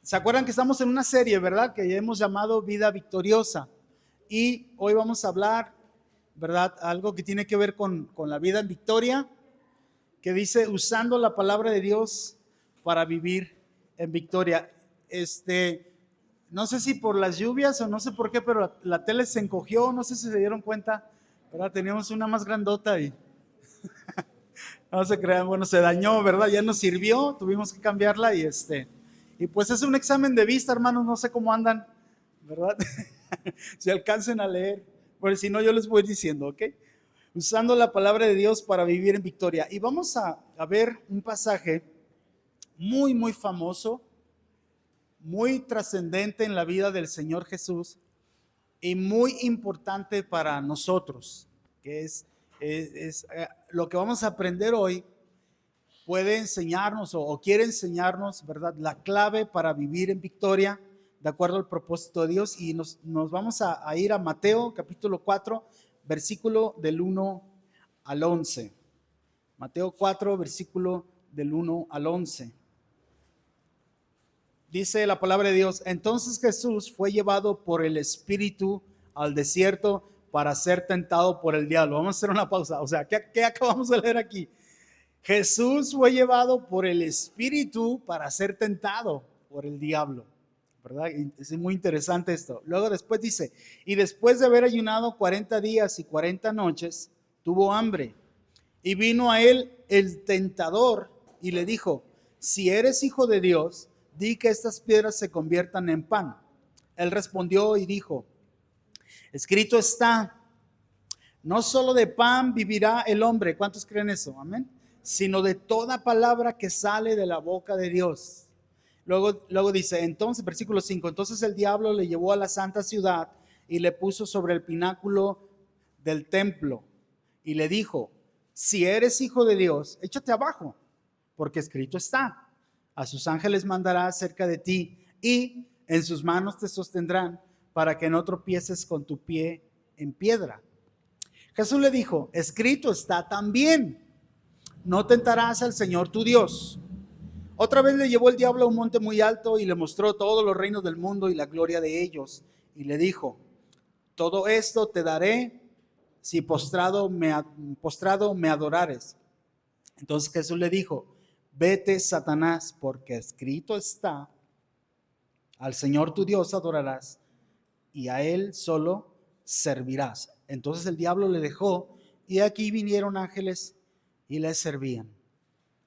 ¿Se acuerdan que estamos en una serie, verdad? Que ya hemos llamado Vida Victoriosa. Y hoy vamos a hablar, ¿verdad? Algo que tiene que ver con la vida en victoria, que dice usando la palabra de Dios para vivir en victoria. No sé si por las lluvias o no sé por qué, pero la tele se encogió, no sé si se dieron cuenta, ¿verdad? Teníamos una más grandota y no se crean, bueno, se dañó, ¿verdad? Ya nos sirvió, tuvimos que cambiarla y pues es un examen de vista, hermanos, no sé cómo andan, ¿verdad? Si alcancen a leer, porque si no yo les voy diciendo, ¿ok? Usando la palabra de Dios para vivir en victoria. Y vamos a ver un pasaje muy, muy famoso, muy trascendente en la vida del Señor Jesús y muy importante para nosotros, que es lo que vamos a aprender hoy. Puede enseñarnos o quiere enseñarnos, ¿verdad? La clave para vivir en victoria, de acuerdo al propósito de Dios. Y nos vamos a ir a Mateo capítulo 4, versículo del 1 al 11. Mateo 4, versículo del 1 al 11. Dice la palabra de Dios: entonces Jesús fue llevado por el Espíritu al desierto para ser tentado por el diablo. Vamos a hacer una pausa. O sea, ¿qué acabamos de leer aquí? Jesús fue llevado por el Espíritu para ser tentado por el diablo, ¿verdad? Es muy interesante esto. Luego después dice, y después de haber ayunado 40 días y 40 noches, tuvo hambre. Y vino a él el tentador y le dijo, si eres hijo de Dios, di que estas piedras se conviertan en pan. Él respondió y dijo, escrito está, no solo de pan vivirá el hombre. ¿Cuántos creen eso? Amén. Sino de toda palabra que sale de la boca de Dios. Luego dice, entonces, versículo 5, entonces el diablo le llevó a la santa ciudad y le puso sobre el pináculo del templo y le dijo, si eres hijo de Dios, échate abajo, porque escrito está, a sus ángeles mandará cerca de ti y en sus manos te sostendrán para que no tropieces con tu pie en piedra. Jesús le dijo, escrito está también, no tentarás al Señor tu Dios. Otra vez le llevó el diablo a un monte muy alto y le mostró todos los reinos del mundo y la gloria de ellos. Y le dijo, todo esto te daré si postrado me adorares. Entonces Jesús le dijo, vete, Satanás, porque escrito está, al Señor tu Dios adorarás y a Él solo servirás. Entonces el diablo le dejó y aquí vinieron ángeles y le servían.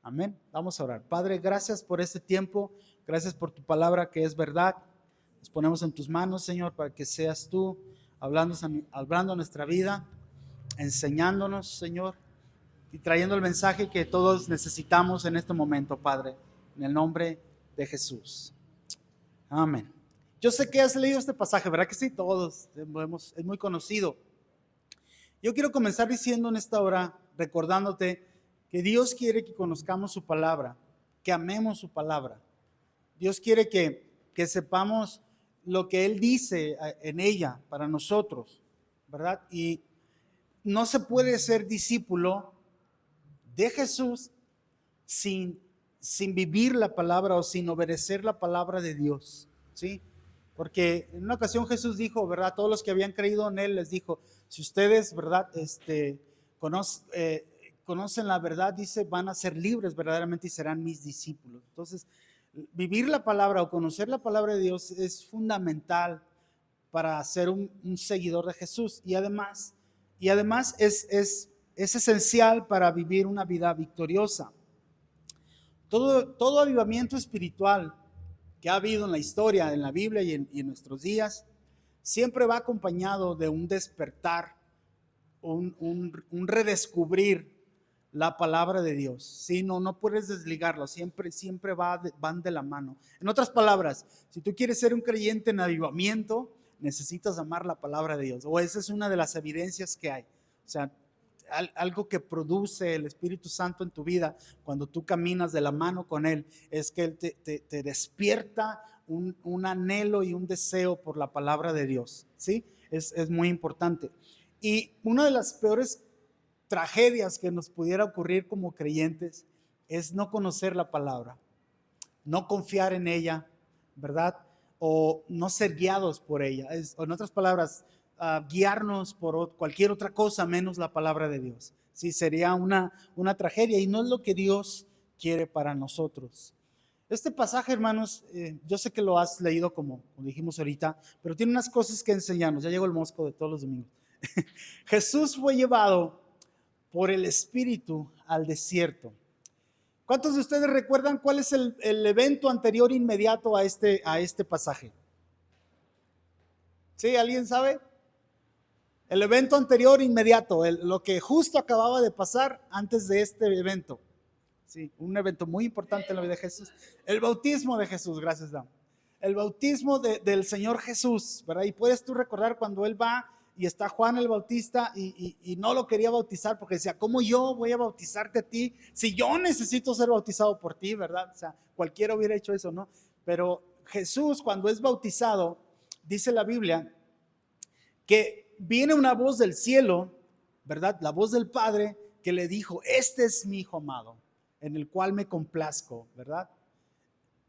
Amén. Vamos a orar. Padre, gracias por este tiempo. Gracias por tu palabra que es verdad. Nos ponemos en tus manos, Señor, para que seas tú hablando a nuestra vida, enseñándonos, Señor, y trayendo el mensaje que todos necesitamos en este momento, Padre, en el nombre de Jesús. Amén. Yo sé que has leído este pasaje, ¿verdad que sí? Todos es muy conocido. Yo quiero comenzar diciendo en esta hora, recordándote que Dios quiere que conozcamos su palabra, que amemos su palabra. Dios quiere que sepamos lo que Él dice en ella para nosotros, ¿verdad? Y no se puede ser discípulo de Jesús sin vivir la palabra o sin obedecer la palabra de Dios, ¿sí? Porque en una ocasión Jesús dijo, ¿verdad? Todos los que habían creído en Él les dijo, si ustedes, ¿verdad? Conocen la verdad, dice, van a ser libres verdaderamente y serán mis discípulos. Entonces, vivir la palabra o conocer la palabra de Dios es fundamental para ser un seguidor de Jesús y además es esencial para vivir una vida victoriosa. Todo avivamiento espiritual que ha habido en la historia, en la Biblia y en nuestros días, siempre va acompañado de un despertar, un redescubrir la palabra de Dios. ¿Sí? No puedes desligarlo, siempre van de la mano. En otras palabras, si tú quieres ser un creyente en avivamiento, necesitas amar la palabra de Dios, o esa es una de las evidencias que hay. O sea, algo que produce el Espíritu Santo en tu vida cuando tú caminas de la mano con Él, es que Él te despierta un anhelo y un deseo por la palabra de Dios, ¿sí? Es muy importante. Y una de las peores tragedias que nos pudiera ocurrir como creyentes es no conocer la palabra, no confiar en ella, ¿verdad? O no ser guiados por ella. O en otras palabras, guiarnos por cualquier otra cosa menos la palabra de Dios. Sí, sería una tragedia y no es lo que Dios quiere para nosotros. Este pasaje, hermanos, yo sé que lo has leído como dijimos ahorita, pero tiene unas cosas que enseñarnos. Ya llegó el mosco de todos los domingos. Jesús fue llevado por el Espíritu al desierto. ¿Cuántos de ustedes recuerdan cuál es el evento anterior inmediato a este pasaje? ¿Sí? ¿Alguien sabe? El evento anterior inmediato, lo que justo acababa de pasar antes de este evento. Sí, un evento muy importante en la vida de Jesús. El bautismo de Jesús, gracias, Dan. El bautismo del Señor Jesús, ¿verdad? Y puedes tú recordar cuando Él va y está Juan el Bautista y no lo quería bautizar porque decía, ¿cómo yo voy a bautizarte a ti si yo necesito ser bautizado por ti, ¿verdad? O sea, cualquiera hubiera hecho eso, ¿no? Pero Jesús, cuando es bautizado, dice la Biblia que viene una voz del cielo, ¿verdad? La voz del Padre que le dijo, este es mi Hijo amado, en el cual me complazco, ¿verdad?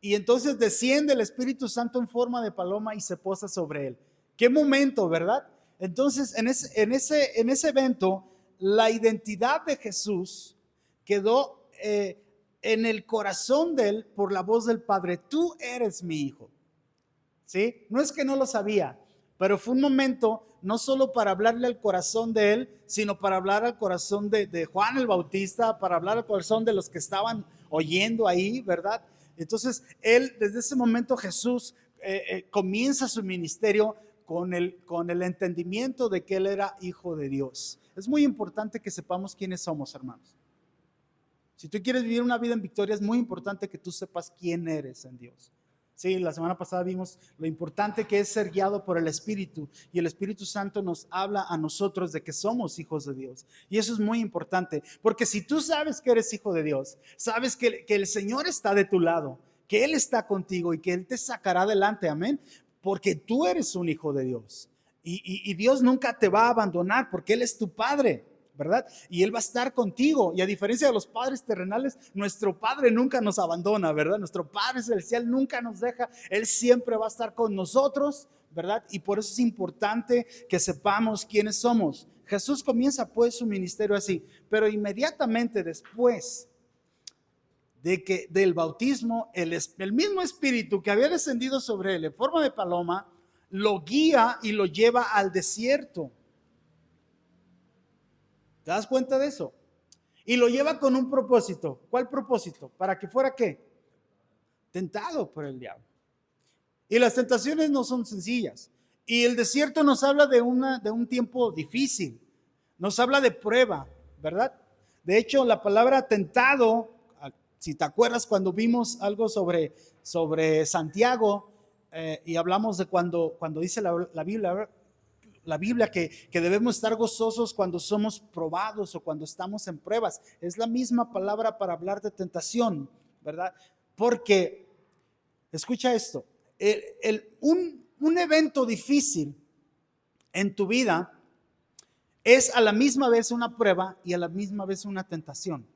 Y entonces desciende el Espíritu Santo en forma de paloma y se posa sobre él. ¿Qué momento, verdad? Entonces, en ese evento, la identidad de Jesús quedó en el corazón de él por la voz del Padre. Tú eres mi hijo. ¿Sí? No es que no lo sabía, pero fue un momento no solo para hablarle al corazón de él, sino para hablar al corazón de Juan el Bautista, para hablar al corazón de los que estaban oyendo ahí, ¿verdad? Entonces, él, desde ese momento Jesús comienza su ministerio con el entendimiento de que él era hijo de Dios. Es muy importante que sepamos quiénes somos, hermanos. Si tú quieres vivir una vida en victoria, es muy importante que tú sepas quién eres en Dios. Sí, la semana pasada vimos lo importante que es ser guiado por el Espíritu, y el Espíritu Santo nos habla a nosotros de que somos hijos de Dios. Y eso es muy importante, porque si tú sabes que eres hijo de Dios, sabes que el Señor está de tu lado, que Él está contigo y que Él te sacará adelante, amén, porque tú eres un hijo de Dios. Y Dios nunca te va a abandonar porque Él es tu Padre, ¿verdad? Y Él va a estar contigo. Y a diferencia de los padres terrenales, nuestro Padre nunca nos abandona, ¿verdad? Nuestro Padre celestial nunca nos deja. Él siempre va a estar con nosotros, ¿verdad? Y por eso es importante que sepamos quiénes somos. Jesús comienza pues su ministerio así, pero inmediatamente después del bautismo, el mismo Espíritu que había descendido sobre él en forma de paloma, lo guía y lo lleva al desierto. ¿Te das cuenta de eso? Y lo lleva con un propósito. ¿Cuál propósito? ¿Para que fuera qué? Tentado por el diablo. Y las tentaciones no son sencillas. Y el desierto nos habla de un tiempo difícil. Nos habla de prueba, ¿verdad? De hecho, la palabra tentado, si te acuerdas cuando vimos algo sobre Santiago, y hablamos de cuando dice la Biblia que debemos estar gozosos cuando somos probados o cuando estamos en pruebas. Es la misma palabra para hablar de tentación, ¿verdad? Porque, escucha esto, un evento difícil en tu vida es a la misma vez una prueba y a la misma vez una tentación.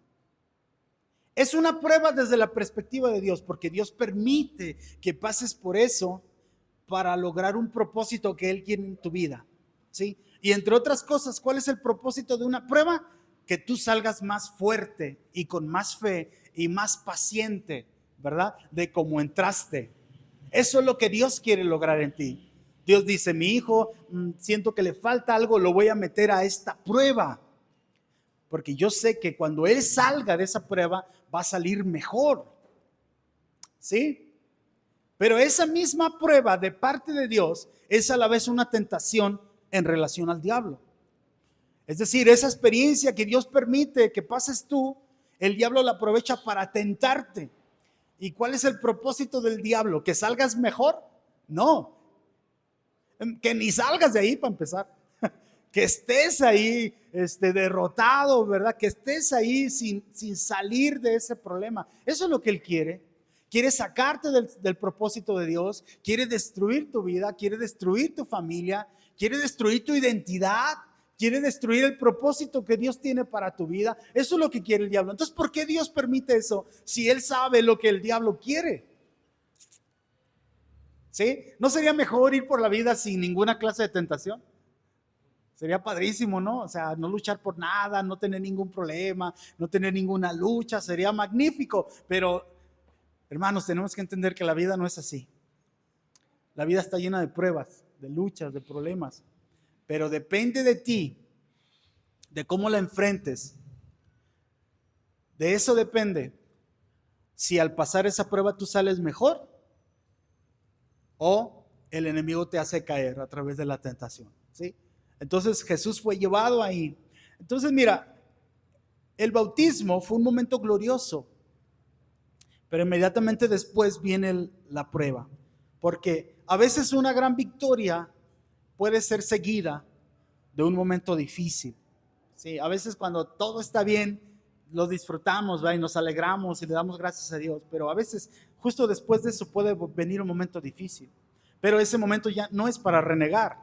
Es una prueba desde la perspectiva de Dios, porque Dios permite que pases por eso para lograr un propósito que Él quiere en tu vida, ¿sí? Y entre otras cosas, ¿cuál es el propósito de una prueba? Que tú salgas más fuerte y con más fe y más paciente, ¿verdad? De cómo entraste. Eso es lo que Dios quiere lograr en ti. Dios dice, mi hijo, siento que le falta algo, lo voy a meter a esta prueba, porque yo sé que cuando él salga de esa prueba va a salir mejor, ¿sí? Pero esa misma prueba de parte de Dios es a la vez una tentación en relación al diablo. Es decir, esa experiencia que Dios permite que pases tú, el diablo la aprovecha para tentarte. ¿Y cuál es el propósito del diablo? ¿Que salgas mejor? No, que ni salgas de ahí para empezar. Que estés ahí derrotado, ¿verdad? Que estés ahí sin salir de ese problema. Eso es lo que él quiere. Quiere sacarte del propósito de Dios. Quiere destruir tu vida. Quiere destruir tu familia. Quiere destruir tu identidad. Quiere destruir el propósito que Dios tiene para tu vida. Eso es lo que quiere el diablo. Entonces, ¿por qué Dios permite eso si él sabe lo que el diablo quiere? ¿Sí? ¿No sería mejor ir por la vida sin ninguna clase de tentación? Sería padrísimo, ¿no? O sea, no luchar por nada, no tener ningún problema, no tener ninguna lucha, sería magnífico. Pero, hermanos, tenemos que entender que la vida no es así. La vida está llena de pruebas, de luchas, de problemas. Pero depende de ti, de cómo la enfrentes. De eso depende si al pasar esa prueba tú sales mejor o el enemigo te hace caer a través de la tentación, ¿sí? Entonces Jesús fue llevado ahí. Entonces mira, el bautismo fue un momento glorioso, pero inmediatamente después viene la prueba, porque a veces una gran victoria puede ser seguida de un momento difícil, ¿sí? A veces cuando todo está bien, lo disfrutamos, ¿va? Y nos alegramos y le damos gracias a Dios, pero a veces justo después de eso puede venir un momento difícil, pero ese momento ya no es para renegar,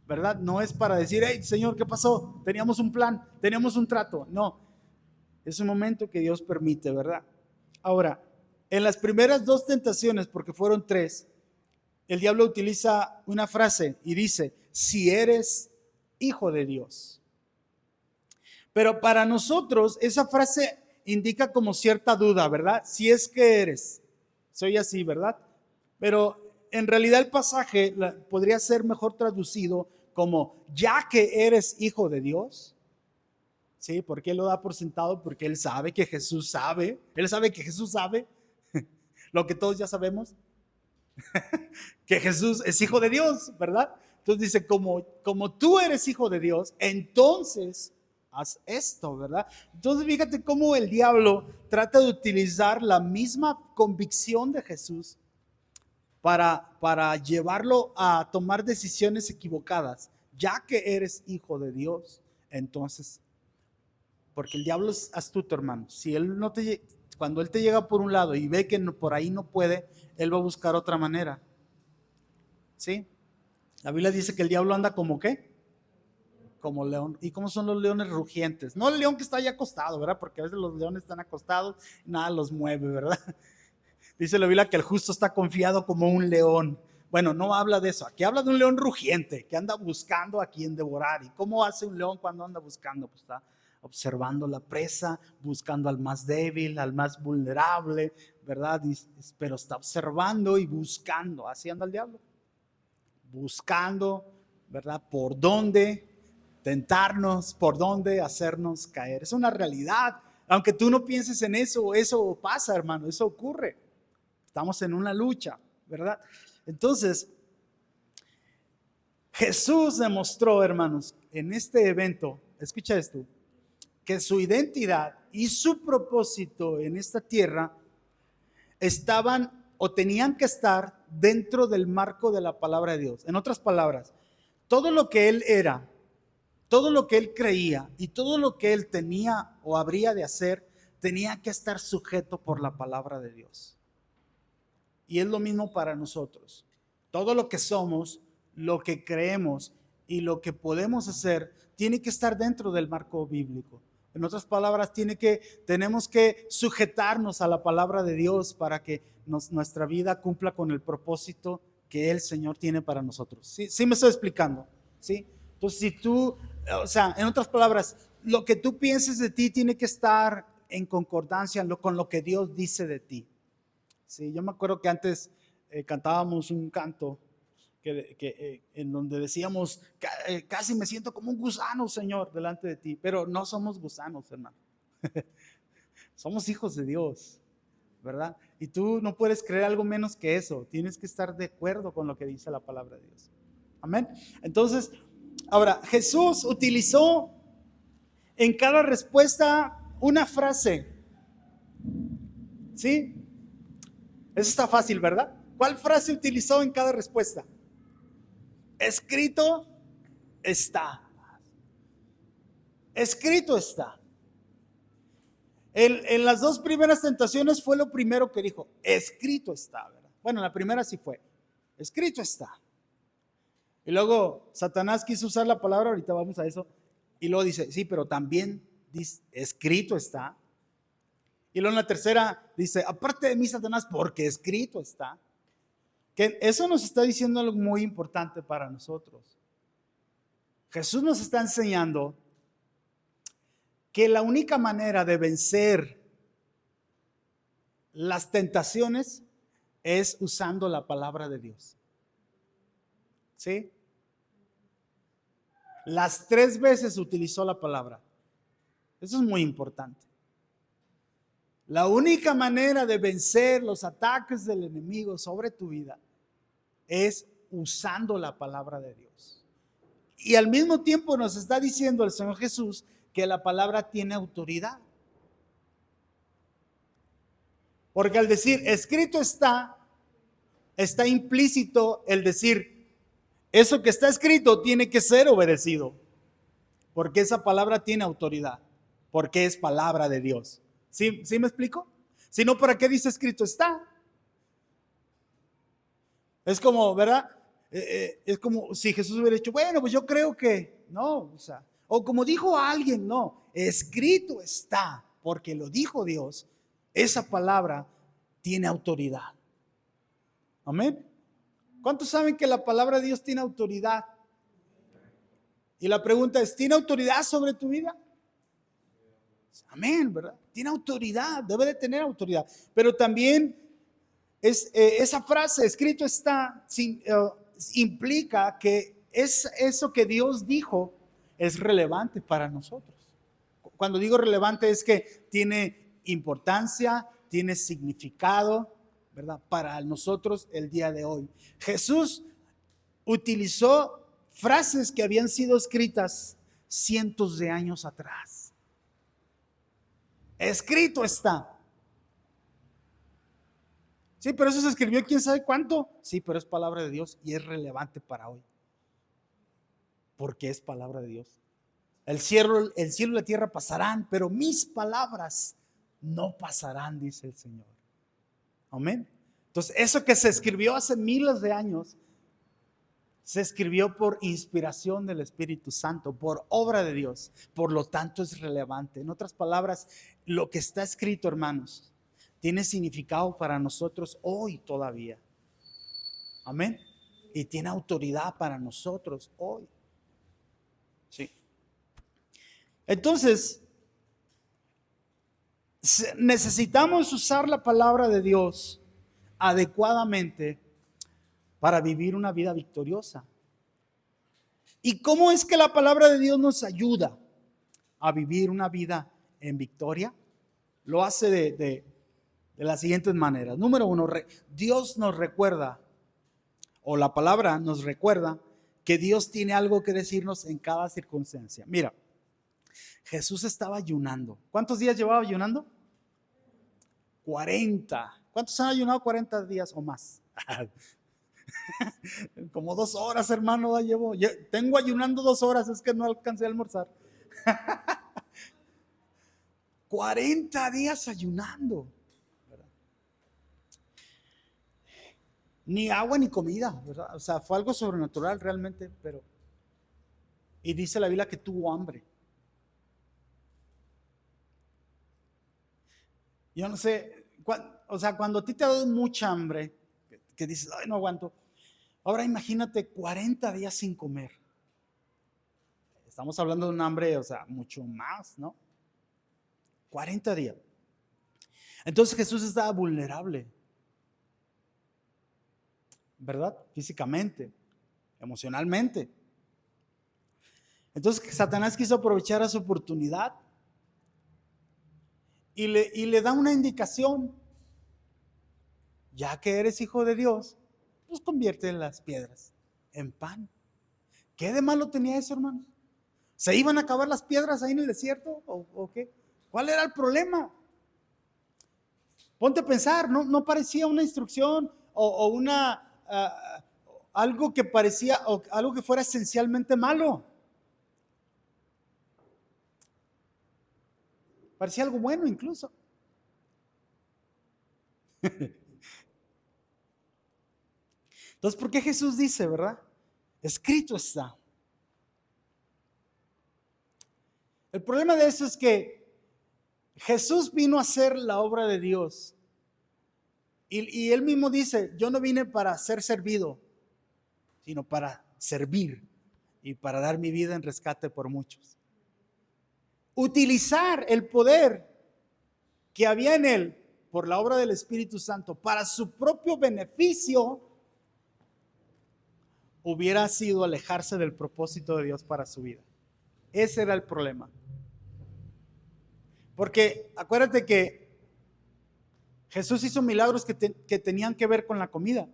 ¿verdad? No es para decir, hey, Señor, ¿qué pasó? Teníamos un plan, teníamos un trato. No, es un momento que Dios permite, ¿verdad? Ahora, en las primeras dos tentaciones, porque fueron tres, el diablo utiliza una frase y dice, si eres hijo de Dios. Pero para nosotros esa frase indica como cierta duda, ¿verdad? Si es que eres. Soy así, ¿verdad? Pero en realidad el pasaje podría ser mejor traducido como ya que eres hijo de Dios. ¿Sí? ¿Por qué lo da por sentado? Porque él sabe que Jesús sabe. Él sabe que Jesús sabe lo que todos ya sabemos. Que Jesús es hijo de Dios, ¿verdad? Entonces dice, como tú eres hijo de Dios, entonces haz esto, ¿verdad? Entonces fíjate cómo el diablo trata de utilizar la misma convicción de Jesús para llevarlo a tomar decisiones equivocadas. Ya que eres hijo de Dios, entonces, porque el diablo es astuto, hermano. Si él no te, cuando él te llega por un lado y ve que por ahí no puede, él va a buscar otra manera. ¿Sí? La Biblia dice que el diablo anda como ¿qué? Como león. ¿Y cómo son los leones rugientes? No el león que está ahí acostado, ¿verdad? Porque a veces los leones están acostados y nada los mueve, ¿verdad? Dice la Biblia que el justo está confiado como un león. Bueno, no habla de eso. Aquí habla de un león rugiente que anda buscando a quien devorar. ¿Y cómo hace un león cuando anda buscando? Pues está observando la presa, buscando al más débil, al más vulnerable, ¿verdad? Pero está observando y buscando. Así anda el diablo. Buscando, ¿verdad? Por dónde tentarnos, por dónde hacernos caer. Es una realidad. Aunque tú no pienses en eso, eso pasa, hermano, eso ocurre. Estamos en una lucha, ¿verdad? Entonces, Jesús demostró, hermanos, en este evento, escucha esto, que su identidad y su propósito en esta tierra estaban o tenían que estar dentro del marco de la palabra de Dios. En otras palabras, todo lo que él era, todo lo que él creía y todo lo que él tenía o habría de hacer, tenía que estar sujeto por la palabra de Dios. Y es lo mismo para nosotros. Todo lo que somos, lo que creemos y lo que podemos hacer, tiene que estar dentro del marco bíblico. En otras palabras, tenemos que sujetarnos a la palabra de Dios para que nuestra vida cumpla con el propósito que el Señor tiene para nosotros. ¿Sí me estoy explicando? ¿Sí? Entonces, si tú, o sea, en otras palabras, lo que tú pienses de ti tiene que estar en concordancia con lo que Dios dice de ti. Sí, yo me acuerdo que antes cantábamos un canto en donde decíamos, casi me siento como un gusano, Señor, delante de ti, pero no somos gusanos, hermano. Somos hijos de Dios, ¿verdad? Y tú no puedes creer algo menos que eso, tienes que estar de acuerdo con lo que dice la palabra de Dios. Amén. Entonces, ahora, Jesús utilizó en cada respuesta una frase, ¿sí? Eso está fácil, ¿verdad? ¿Cuál frase utilizó en cada respuesta? Escrito está. Escrito está. En las dos primeras tentaciones fue lo primero que dijo. Escrito está, ¿verdad? Bueno, la primera sí fue. Escrito está. Y luego Satanás quiso usar la palabra, ahorita vamos a eso. Y luego dice, sí, pero también dice, escrito está. Y luego en la tercera dice, aparte de mí, Satanás, porque escrito está. Que eso nos está diciendo algo muy importante para nosotros. Jesús nos está enseñando que la única manera de vencer las tentaciones es usando la palabra de Dios. ¿Sí? Las 3 veces utilizó la palabra. Eso es muy importante. La única manera de vencer los ataques del enemigo sobre tu vida es usando la palabra de Dios. Y al mismo tiempo nos está diciendo el Señor Jesús que la palabra tiene autoridad. Porque al decir escrito está implícito el decir eso que está escrito tiene que ser obedecido. Porque esa palabra tiene autoridad. Porque es palabra de Dios. ¿Sí me explico? Si no, ¿para qué dice escrito está? Es como, ¿verdad? Es como si Jesús hubiera dicho, bueno, pues yo creo que no, o como dijo alguien, no, escrito está, porque lo dijo Dios, esa palabra tiene autoridad. Amén. ¿Cuántos saben que la palabra de Dios tiene autoridad? Y la pregunta es, ¿tiene autoridad sobre tu vida? Amén, ¿verdad? Tiene autoridad, debe de tener autoridad, pero también esa frase, escrito está, implica que eso que Dios dijo es relevante para nosotros. Cuando digo relevante es que tiene importancia, tiene significado, ¿verdad? Para nosotros el día de hoy. Jesús utilizó frases que habían sido escritas cientos de años atrás. Escrito está. Sí, pero eso se escribió quién sabe cuánto. Sí, pero es palabra de Dios y es relevante para hoy. Porque es palabra de Dios. El cielo y la tierra pasarán, pero mis palabras no pasarán, dice el Señor. Amén. Entonces, eso que se escribió hace miles de años, se escribió por inspiración del Espíritu Santo, por obra de Dios. Por lo tanto, es relevante. En otras palabras, lo que está escrito, hermanos, tiene significado para nosotros hoy todavía. Amén. Y tiene autoridad para nosotros hoy. Sí. Entonces, necesitamos usar la palabra de Dios adecuadamente para vivir una vida victoriosa. ¿Y cómo es que la palabra de Dios nos ayuda a vivir una vida en victoria? Lo hace de las siguientes maneras. Número 1, Dios nos recuerda, o la palabra nos recuerda, que Dios tiene algo que decirnos en cada circunstancia. Mira, Jesús estaba ayunando. ¿Cuántos días llevaba ayunando? 40. ¿Cuántos han ayunado 40 días o más? Como 2 horas, hermano, llevo. Tengo ayunando 2 horas, es que no alcancé a almorzar. 40 días ayunando. Ni agua ni comida, ¿verdad? O sea, fue algo sobrenatural realmente, pero... Y dice la Biblia que tuvo hambre. Yo no sé, cuando a ti te da mucha hambre, que dices, ay, no aguanto. Ahora imagínate 40 días sin comer. Estamos hablando de un hambre, mucho más, ¿no? 40 días. Entonces Jesús estaba vulnerable, ¿verdad? Físicamente, emocionalmente. Entonces Satanás quiso aprovechar esa oportunidad y le da una indicación. Ya que eres hijo de Dios, pues convierte las piedras en pan. ¿Qué de malo tenía eso, hermanos? ¿Se iban a acabar las piedras ahí en el desierto? ¿O qué? ¿Cuál era el problema? Ponte a pensar, no parecía una instrucción o algo que parecía, o algo que fuera esencialmente malo. Parecía algo bueno incluso. Entonces, ¿por qué Jesús dice, verdad? Escrito está. El problema de eso es que Jesús vino a hacer la obra de Dios Y él mismo dice, yo no vine para ser servido, sino para servir y para dar mi vida en rescate por muchos. Utilizar el poder que había en él por la obra del Espíritu Santo para su propio beneficio hubiera sido alejarse del propósito de Dios para su vida. Ese era el problema. Porque acuérdate que Jesús hizo milagros que tenían que ver con la comida.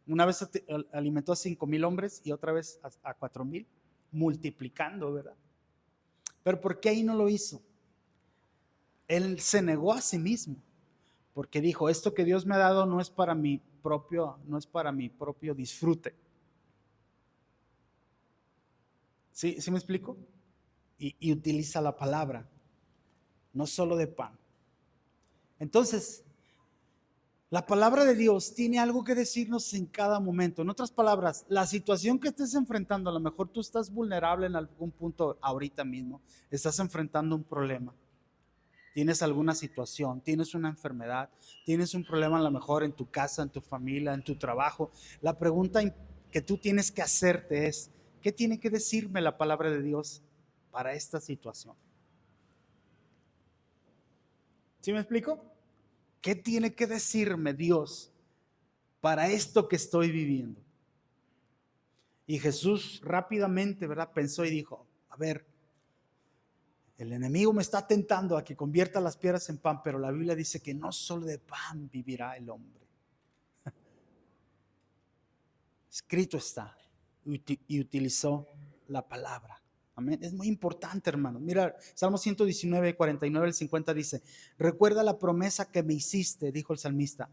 Una vez alimentó a 5,000 hombres y otra vez a 4,000, multiplicando, ¿verdad? Pero ¿por qué ahí no lo hizo? Él se negó a sí mismo, porque dijo, esto que Dios me ha dado no es para mi propio disfrute. ¿Sí me explico? Y utiliza la palabra, no solo de pan. Entonces, la palabra de Dios tiene algo que decirnos en cada momento. En otras palabras, la situación que estés enfrentando, a lo mejor tú estás vulnerable en algún punto ahorita mismo, estás enfrentando un problema. Tienes alguna situación, tienes una enfermedad, tienes un problema a lo mejor en tu casa, en tu familia, en tu trabajo. La pregunta que tú tienes que hacerte es, ¿qué tiene que decirme la palabra de Dios para esta situación? ¿Sí me explico? ¿Qué tiene que decirme Dios para esto que estoy viviendo? Y Jesús rápidamente, ¿verdad? Pensó y dijo, a ver, el enemigo me está tentando a que convierta las piedras en pan, pero la Biblia dice que no solo de pan vivirá el hombre. Escrito está, y utilizó la palabra. Amén. Es muy importante, hermanos. Mira, Salmo 119, 49 al 50 dice, recuerda la promesa que me hiciste, dijo el salmista.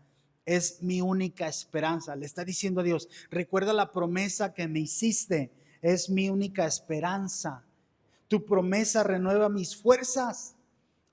Es mi única esperanza. Le está diciendo a Dios, recuerda la promesa que me hiciste. Es mi única esperanza. Tu promesa renueva mis fuerzas.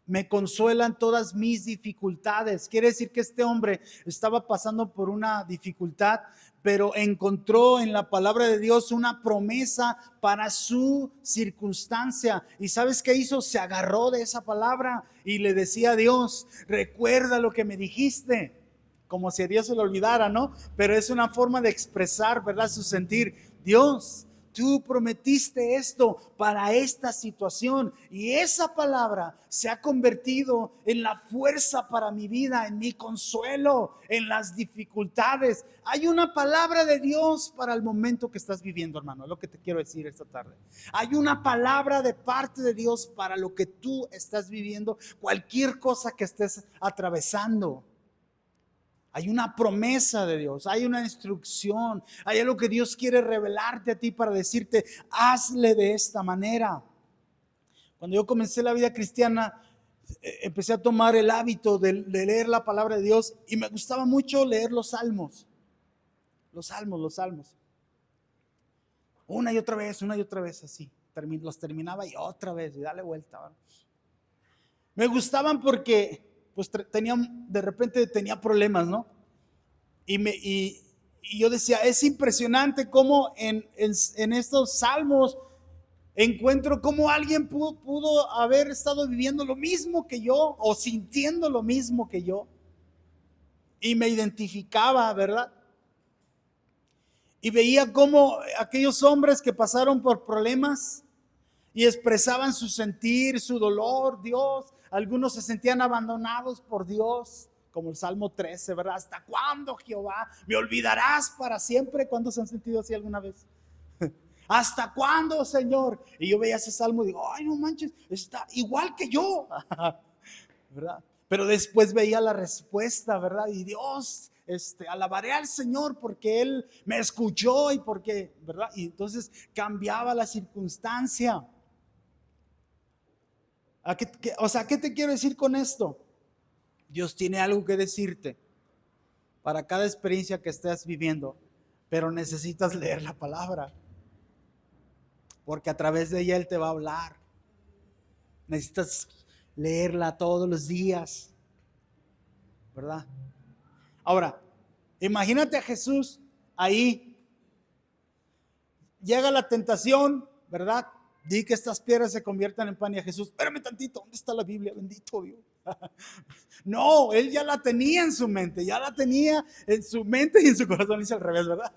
Me consuelan todas mis dificultades. Quiere decir que este hombre estaba pasando por una dificultad, pero encontró en la palabra de Dios una promesa para su circunstancia. ¿Y sabes qué hizo? Se agarró de esa palabra y le decía a Dios, recuerda lo que me dijiste. Como si a Dios se lo olvidara, ¿no? Pero es una forma de expresar, ¿verdad? Su sentir. Dios, tú prometiste esto para esta situación y esa palabra se ha convertido en la fuerza para mi vida, en mi consuelo, en las dificultades. Hay una palabra de Dios para el momento que estás viviendo, hermano. Es lo que te quiero decir esta tarde. Hay una palabra de parte de Dios para lo que tú estás viviendo, cualquier cosa que estés atravesando. Hay una promesa de Dios, hay una instrucción, hay algo que Dios quiere revelarte a ti para decirte, hazle de esta manera. Cuando yo comencé la vida cristiana, empecé a tomar el hábito de leer la palabra de Dios y me gustaba mucho leer los salmos. Los salmos. Una y otra vez así. Los terminaba y otra vez y dale vuelta, ¿verdad? Me gustaban porque pues de repente tenía problemas, ¿no? Y yo decía, es impresionante cómo en estos salmos encuentro cómo alguien pudo haber estado viviendo lo mismo que yo o sintiendo lo mismo que yo. Y me identificaba, ¿verdad? Y veía cómo aquellos hombres que pasaron por problemas y expresaban su sentir, su dolor, Dios. Algunos se sentían abandonados por Dios, como el Salmo 13, ¿verdad? ¿Hasta cuándo, Jehová? ¿Me olvidarás para siempre? ¿Cuántos se han sentido así alguna vez? ¿Hasta cuándo, Señor? Y yo veía ese salmo y digo, ay, no manches, está igual que yo, ¿verdad? Pero después veía la respuesta, ¿verdad? Y Dios, alabaré al Señor porque Él me escuchó y porque, ¿verdad? Y entonces cambiaba la circunstancia. ¿Qué te quiero decir con esto? Dios tiene algo que decirte para cada experiencia que estés viviendo, pero necesitas leer la palabra, porque a través de ella Él te va a hablar. Necesitas leerla todos los días, ¿verdad? Ahora, imagínate a Jesús ahí, llega la tentación, ¿verdad? Di que estas piedras se conviertan en pan y a Jesús, espérame tantito, ¿dónde está la Biblia? Bendito Dios. No, él ya la tenía en su mente, ya la tenía en su mente y en su corazón, dice al revés, ¿verdad?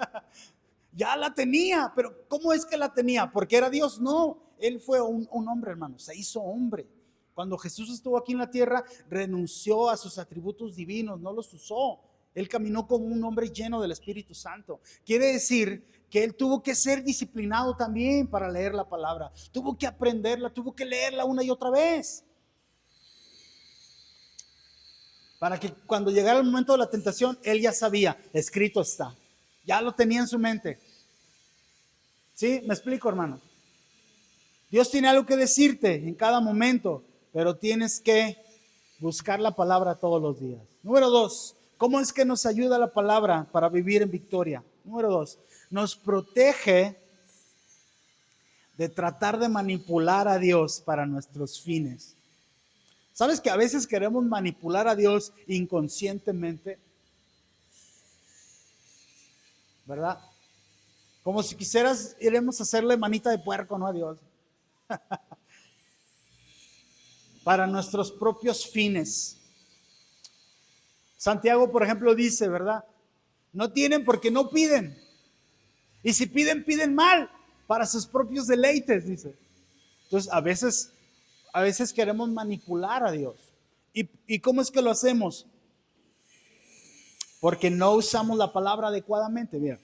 Ya la tenía, pero ¿cómo es que la tenía? ¿Porque era Dios? No, él fue un hombre, hermano, se hizo hombre. Cuando Jesús estuvo aquí en la tierra, renunció a sus atributos divinos, no los usó. Él caminó como un hombre lleno del Espíritu Santo. Quiere decir que él tuvo que ser disciplinado también para leer la palabra. Tuvo que aprenderla, tuvo que leerla una y otra vez. Para que cuando llegara el momento de la tentación, él ya sabía, escrito está. Ya lo tenía en su mente. ¿Sí? ¿Me explico, hermano? Dios tiene algo que decirte en cada momento, pero tienes que buscar la palabra todos los días. Número 2, ¿cómo es que nos ayuda la palabra para vivir en victoria? Número 2, nos protege de tratar de manipular a Dios para nuestros fines. ¿Sabes que a veces queremos manipular a Dios inconscientemente? ¿Verdad? Como si quisieras, iremos a hacerle manita de puerco, ¿no? A Dios. Para nuestros propios fines. Santiago, por ejemplo, dice, ¿verdad? No tienen porque no piden. Y si piden, piden mal, para sus propios deleites, dice. Entonces, a veces queremos manipular a Dios. ¿Y cómo es que lo hacemos? Porque no usamos la palabra adecuadamente. Mira.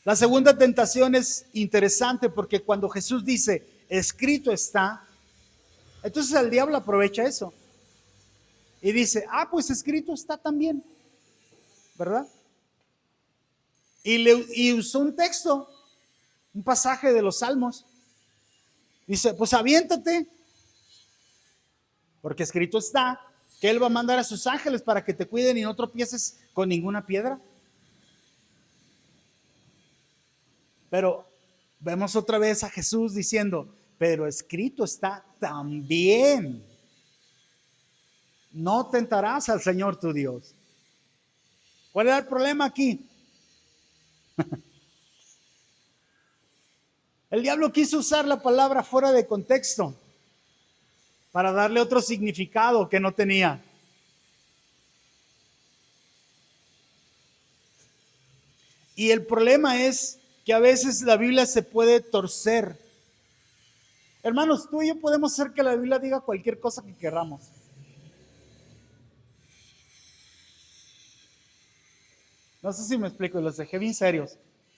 La segunda tentación es interesante porque cuando Jesús dice, escrito está, entonces el diablo aprovecha eso. Y dice, pues escrito está también, ¿verdad? Y usó un texto, un pasaje de los Salmos. Dice, pues aviéntate, porque escrito está que Él va a mandar a sus ángeles para que te cuiden y no tropieces con ninguna piedra. Pero vemos otra vez a Jesús diciendo, pero escrito está también. No tentarás al Señor tu Dios. ¿Cuál es el problema aquí? El diablo quiso usar la palabra fuera de contexto para darle otro significado que no tenía. Y el problema es que a veces la Biblia se puede torcer. Hermanos, tú y yo podemos hacer que la Biblia diga cualquier cosa que queramos. No sé si me explico, y los dejé bien serios.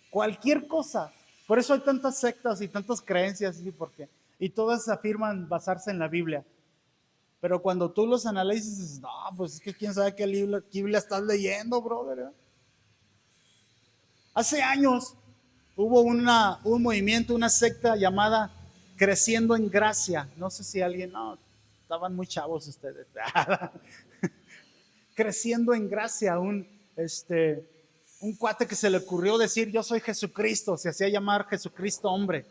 Cualquier cosa. Por eso hay tantas sectas y tantas creencias, y todas afirman basarse en la Biblia. Pero cuando tú los analizas, dices, no, pues es que quién sabe qué Biblia estás leyendo, brother. Hace años hubo un movimiento, una secta llamada Creciendo en Gracia. No sé si alguien, no, estaban muy chavos ustedes. Creciendo en Gracia, un cuate que se le ocurrió decir, yo soy Jesucristo, se hacía llamar Jesucristo hombre.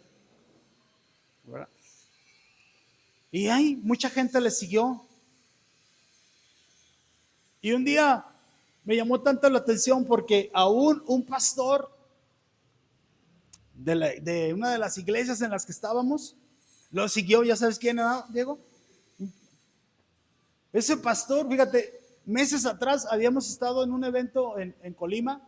¿Verdad? Y ahí mucha gente le siguió. Y un día me llamó tanto la atención porque aún un pastor de una de las iglesias en las que estábamos lo siguió. ¿Ya sabes quién era, Diego? Ese pastor, fíjate, meses atrás habíamos estado en un evento en Colima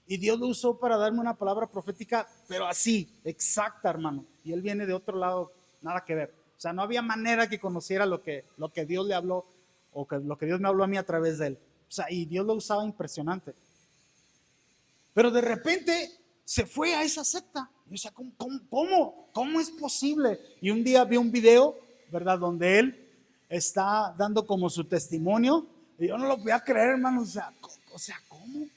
y Dios lo usó para darme una palabra profética, pero así, exacta, hermano. Y él viene de otro lado, nada que ver. O sea, no había manera que conociera lo que Dios le habló o lo que Dios me habló a mí a través de él. O sea, y Dios lo usaba impresionante. Pero de repente se fue a esa secta. O sea, ¿cómo es posible? Y un día vi un video, ¿verdad? Donde él está dando como su testimonio. Y yo no lo podía creer, hermano. O sea, ¿cómo?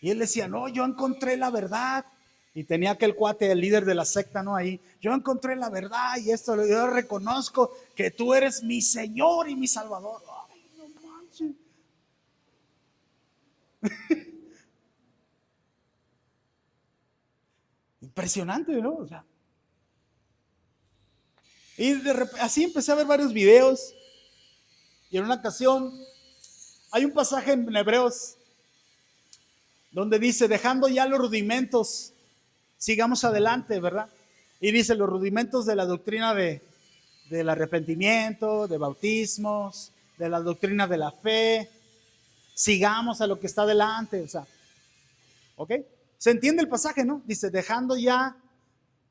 Y él decía, no, yo encontré la verdad. Y tenía aquel cuate, el líder de la secta, ¿no? Ahí, yo encontré la verdad y esto, yo reconozco que tú eres mi Señor y mi Salvador. Ay, no manches. Impresionante, ¿no? O sea, y de repente, así empecé a ver varios videos. Y en una ocasión, hay un pasaje en Hebreos donde dice, dejando ya los rudimentos, sigamos adelante, ¿verdad? Y dice, los rudimentos de la doctrina de del arrepentimiento, de bautismos, de la doctrina de la fe. Sigamos a lo que está delante, o sea, ¿ok? ¿Se entiende el pasaje, no? Dice, dejando ya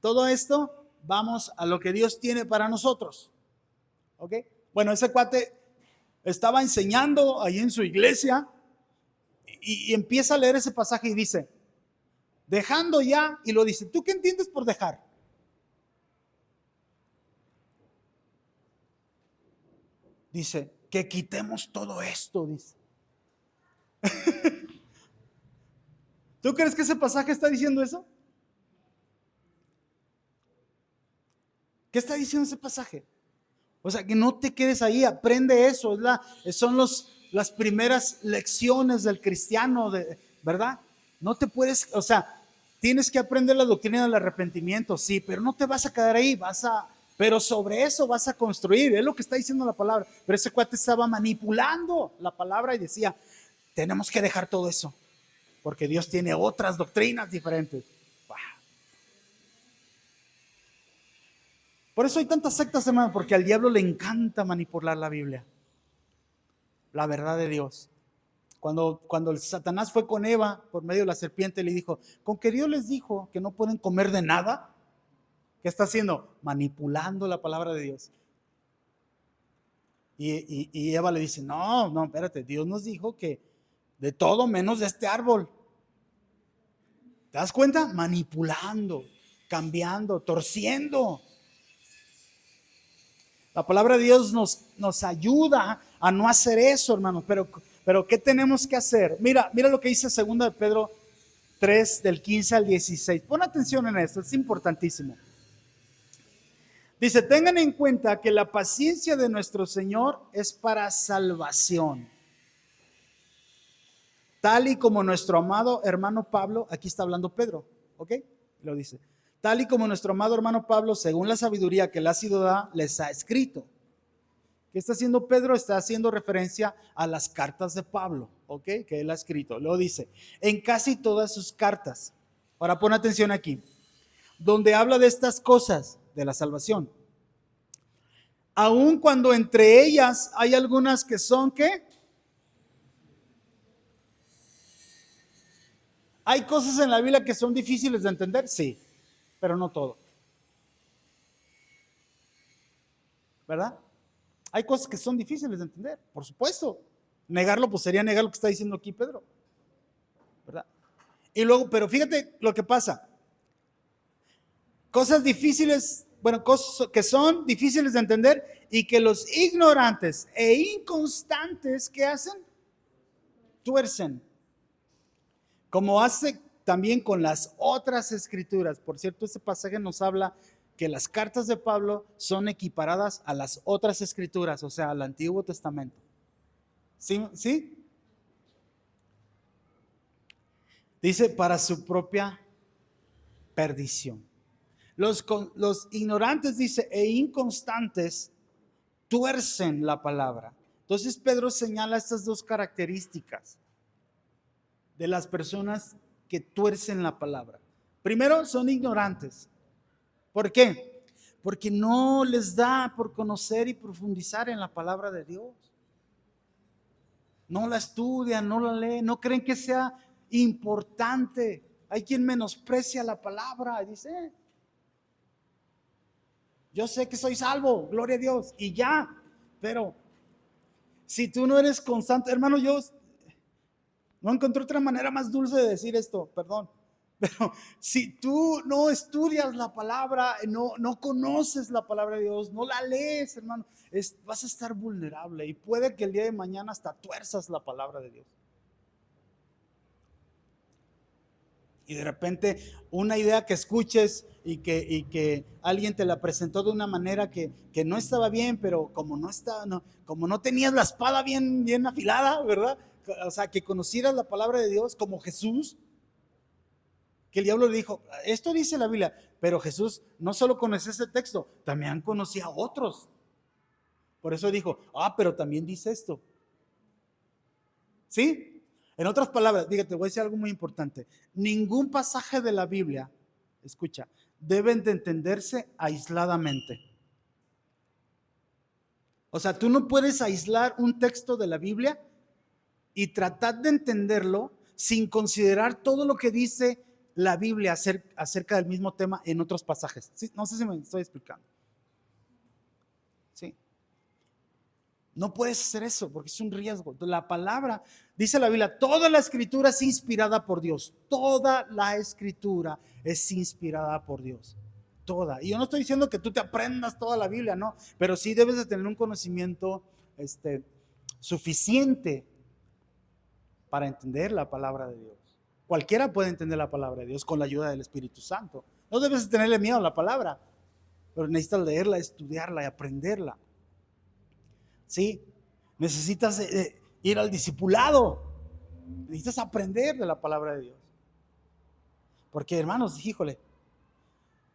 todo esto, vamos a lo que Dios tiene para nosotros, ¿ok? Bueno, ese cuate estaba enseñando ahí en su iglesia y empieza a leer ese pasaje y dice, dejando ya, y lo dice, ¿tú qué entiendes por dejar? Dice, que quitemos todo esto, dice. ¿Tú crees que ese pasaje está diciendo eso? ¿Qué está diciendo ese pasaje? O sea, que no te quedes ahí, aprende eso. Son las primeras lecciones del cristiano, ¿verdad? No te puedes, o sea, tienes que aprender la doctrina del arrepentimiento, sí, pero no te vas a quedar ahí, pero sobre eso vas a construir, es lo que está diciendo la palabra. Pero ese cuate estaba manipulando la palabra y decía, tenemos que dejar todo eso, porque Dios tiene otras doctrinas diferentes. Por eso hay tantas sectas, hermano, porque al diablo le encanta manipular la Biblia, la verdad de Dios. Cuando el Satanás fue con Eva por medio de la serpiente, le dijo, con que Dios les dijo que no pueden comer de nada, ¿qué está haciendo? Manipulando la palabra de Dios. Y Eva le dice, no, espérate, Dios nos dijo que de todo menos de este árbol. ¿Te das cuenta? Manipulando, cambiando, torciendo. La palabra de Dios nos ayuda a no hacer eso, hermanos. Pero ¿qué tenemos que hacer? Mira lo que dice 2 de Pedro 3, del 15 al 16. Pon atención en esto, es importantísimo. Dice, tengan en cuenta que la paciencia de nuestro Señor es para salvación. Tal y como nuestro amado hermano Pablo, aquí está hablando Pedro, ¿ok? Lo dice. Tal y como nuestro amado hermano Pablo, según la sabiduría que le ha sido dada, les ha escrito. ¿Qué está haciendo Pedro? Está haciendo referencia a las cartas de Pablo, ¿ok? Que él ha escrito. Lo dice, en casi todas sus cartas. Ahora pon atención aquí. Donde habla de estas cosas, de la salvación. Aun cuando entre ellas hay algunas que son, ¿qué? ¿Hay cosas en la Biblia que son difíciles de entender? Sí, pero no todo. ¿Verdad? Hay cosas que son difíciles de entender, por supuesto. Negarlo, pues sería negar lo que está diciendo aquí Pedro. ¿Verdad? Y luego, pero fíjate lo que pasa. Cosas difíciles, bueno, cosas que son difíciles de entender y que los ignorantes e inconstantes, ¿qué hacen? Tuercen. Como hace también con las otras escrituras. Por cierto, este pasaje nos habla que las cartas de Pablo son equiparadas a las otras escrituras, o sea, al Antiguo Testamento. ¿Sí? ¿Sí? Dice, para su propia perdición. Los ignorantes, dice, e inconstantes tuercen la palabra. Entonces Pedro señala estas dos características de las personas que tuercen la palabra. Primero, son ignorantes. ¿Por qué? Porque no les da por conocer y profundizar en la palabra de Dios. No la estudian, no la leen, no creen que sea importante. Hay quien menosprecia la palabra y dice, yo sé que soy salvo, gloria a Dios, y ya. Pero si tú no eres constante, hermano, yo no encontré otra manera más dulce de decir esto, perdón. Pero si tú no estudias la palabra, no conoces la palabra de Dios, no la lees, hermano, vas a estar vulnerable y puede que el día de mañana hasta tuerzas la palabra de Dios. Y de repente una idea que escuches y que alguien te la presentó de una manera que no estaba bien, pero como no tenías la espada bien afilada, ¿verdad? O sea, que conocieras la palabra de Dios como Jesús, que el diablo le dijo, esto dice la Biblia, pero Jesús no solo conocía este texto, también conocía otros. Por eso dijo, pero también dice esto. ¿Sí? En otras palabras, te voy a decir algo muy importante. Ningún pasaje de la Biblia, escucha, deben de entenderse aisladamente. O sea, tú no puedes aislar un texto de la Biblia y tratar de entenderlo sin considerar todo lo que dice la Biblia acerca del mismo tema en otros pasajes. ¿Sí? No sé si me estoy explicando. ¿Sí? No puedes hacer eso porque es un riesgo. La palabra, dice la Biblia, toda la escritura es inspirada por Dios. Toda la escritura es inspirada por Dios. Toda. Y yo no estoy diciendo que tú te aprendas toda la Biblia, no, pero sí debes de tener un conocimiento suficiente para entender la palabra de Dios. Cualquiera puede entender la palabra de Dios con la ayuda del Espíritu Santo. No debes de tenerle miedo a la palabra, pero necesitas leerla, estudiarla y aprenderla. ¿Sí? Necesitas ir al discipulado. Necesitas aprender de la palabra de Dios. Porque, hermanos, híjole,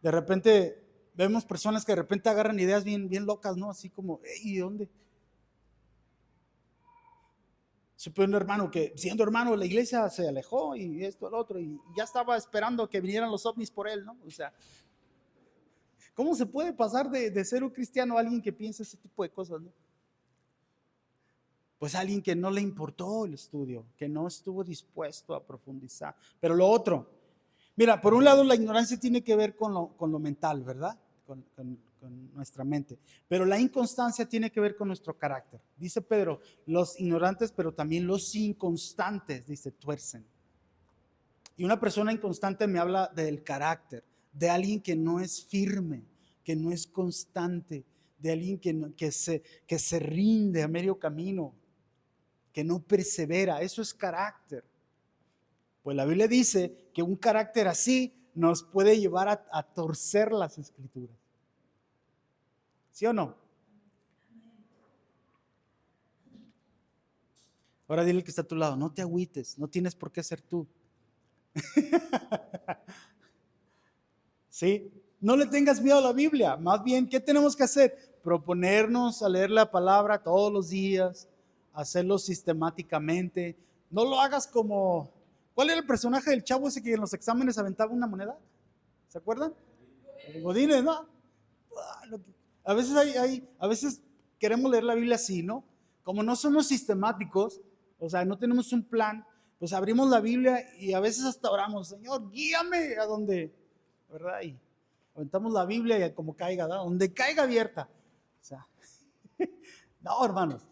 de repente vemos personas que de repente agarran ideas bien, bien locas, ¿no? Así como, ¿y de dónde? Supe un hermano que, siendo hermano de la iglesia, se alejó y esto, lo otro, y ya estaba esperando que vinieran los ovnis por él, ¿no? O sea, ¿cómo se puede pasar de ser un cristiano a alguien que piensa ese tipo de cosas, ¿no? Pues alguien que no le importó el estudio, que no estuvo dispuesto a profundizar. Pero lo otro, mira, por un lado la ignorancia tiene que ver con lo mental, ¿verdad? Con nuestra mente. Pero la inconstancia tiene que ver con nuestro carácter. Dice Pedro, los ignorantes, pero también los inconstantes, dice, tuercen. Y una persona inconstante me habla del carácter, de alguien que no es firme, que no es constante, de alguien que se rinde a medio camino, que no persevera. Eso es carácter. Pues la Biblia dice que un carácter así nos puede llevar a torcer las escrituras. ¿Sí o no? Ahora dile que está a tu lado, no te agüites, no tienes por qué ser tú. ¿Sí? No le tengas miedo a la Biblia. Más bien, ¿qué tenemos que hacer? Proponernos a leer la palabra todos los días, hacerlo sistemáticamente. No lo hagas como... ¿Cuál era el personaje del chavo ese que en los exámenes aventaba una moneda? ¿Se acuerdan? El Godínez, ¿no? A veces a veces queremos leer la Biblia así, ¿no? Como no somos sistemáticos, o sea, no tenemos un plan, pues abrimos la Biblia y a veces hasta oramos, Señor, guíame a donde, ¿verdad? Y aventamos la Biblia y como caiga, ¿verdad? Donde caiga abierta. O sea, no, hermanos,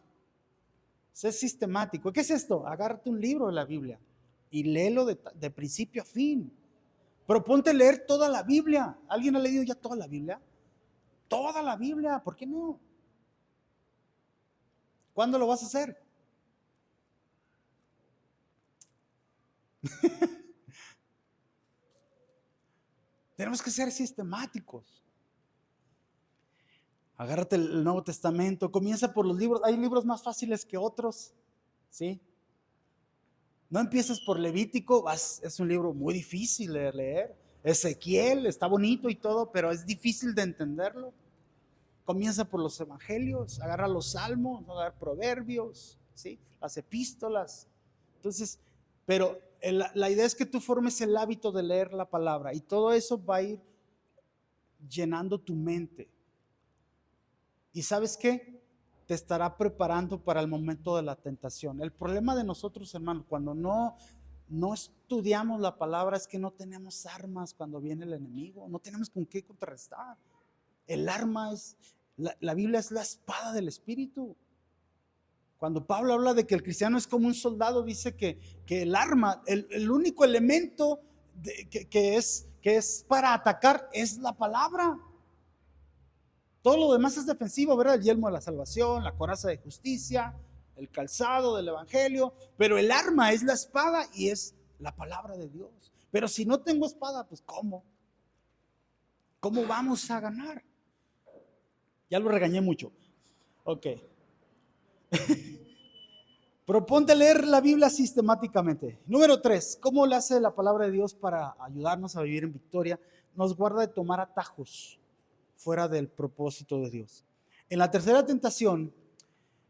sé sistemático. ¿Qué es esto? Agárrate un libro de la Biblia y léelo de principio a fin. Proponte leer toda la Biblia. ¿Alguien ha leído ya toda la Biblia? Toda la Biblia, ¿por qué no? ¿Cuándo lo vas a hacer? Tenemos que ser sistemáticos. Agárrate el Nuevo Testamento, comienza por los libros. Hay libros más fáciles que otros, ¿sí? No empieces por Levítico, es un libro muy difícil de leer. Ezequiel está bonito y todo, pero es difícil de entenderlo. Comienza por los evangelios, agarra los salmos, agarra proverbios, ¿sí? Las epístolas. Entonces, pero la idea es que tú formes el hábito de leer la palabra y todo eso va a ir llenando tu mente. ¿Y sabes qué? Te estará preparando para el momento de la tentación. El problema de nosotros, hermanos, cuando no estudiamos la palabra es que no tenemos armas cuando viene el enemigo, no tenemos con qué contrarrestar. El arma es, la Biblia es la espada del Espíritu. Cuando Pablo habla de que el cristiano es como un soldado, dice que el arma, el único elemento que es para atacar es la palabra. Todo lo demás es defensivo, ¿verdad? El yelmo de la salvación, la coraza de justicia, el calzado del evangelio, pero el arma es la espada y es la palabra de Dios. Pero si no tengo espada, pues ¿cómo? ¿Cómo vamos a ganar? Ya lo regañé mucho. Ok. Proponte leer la Biblia sistemáticamente. Número 3, ¿cómo le hace la palabra de Dios para ayudarnos a vivir en victoria? Nos guarda de tomar atajos fuera del propósito de Dios. En la tercera tentación,